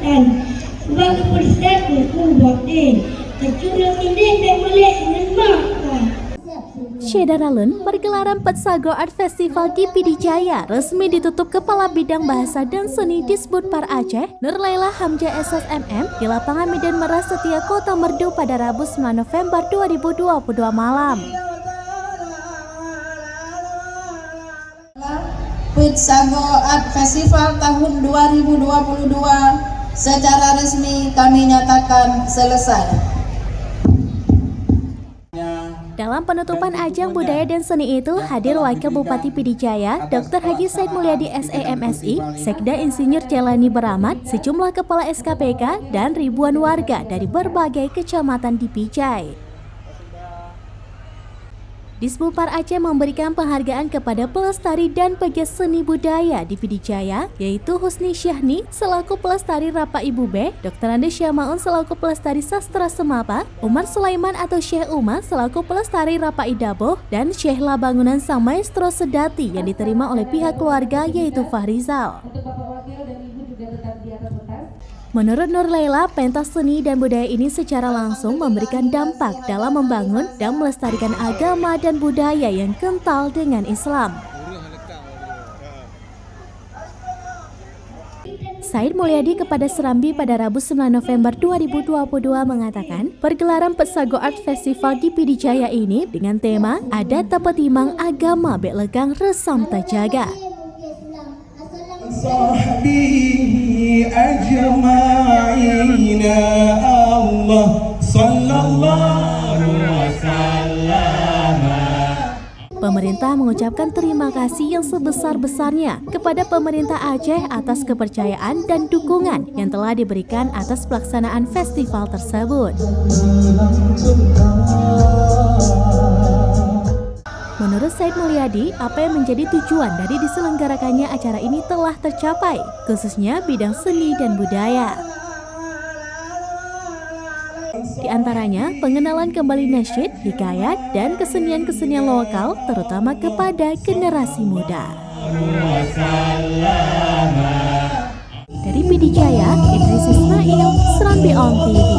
dan waktu bersatu membuat kecurang ini memulai dengan mata. Syederalun, pergelaran Petsago Art Festival di Pidijaya resmi ditutup Kepala Bidang Bahasa dan Seni Disbudpar Aceh, Nurlaila Hamja SSMM, di lapangan Medan Merah Setia Kota Merdu pada Rabu 9 November 2022 malam. Petsago Art Festival tahun 2022 secara resmi kami nyatakan selesai. Dalam penutupan ajang budaya dan seni itu hadir Wakil Bupati Pidijaya, Dr. Haji Said Mulyadi SEMSI, Sekda Insinyur Celani Beramat, sejumlah kepala SKPK, dan ribuan warga dari berbagai kecamatan di Pijai. Disbudpar Aceh memberikan penghargaan kepada pelestari dan pegiat seni budaya di Pidijaya, yaitu Husni Syahni selaku pelestari Rapa Ibu B, Dr. Ande Syamaun selaku pelestari sastra Semapa, Umar Sulaiman atau Syekh Umar selaku pelestari Rapa Idaboh, dan Syekhla Bangunan Sang Maestro Sedati yang diterima oleh pihak keluarga yaitu Fahrizal. Menurut Nurlaila, pentas seni dan budaya ini secara langsung memberikan dampak dalam membangun dan melestarikan agama dan budaya yang kental dengan Islam. Said Mulyadi kepada Serambi pada Rabu 9 November 2022 mengatakan, pergelaran Petsago Art Festival di Pidijaya ini dengan tema Adat Tapetimang Agama Beklegang Resam Terjaga. Sahbihi ajma'ina Allah sallallahu wasallam. Pemerintah mengucapkan terima kasih yang sebesar-besarnya kepada pemerintah Aceh atas kepercayaan dan dukungan yang telah diberikan atas pelaksanaan festival tersebut. Menurut Said Mulyadi, apa yang menjadi tujuan dari diselenggarakannya acara ini telah tercapai, khususnya bidang seni dan budaya. Di antaranya, pengenalan kembali nasyid, hikayat, dan kesenian-kesenian lokal, terutama kepada generasi muda. Dari Pidijaya, Idris Ismail, Serambi On TV.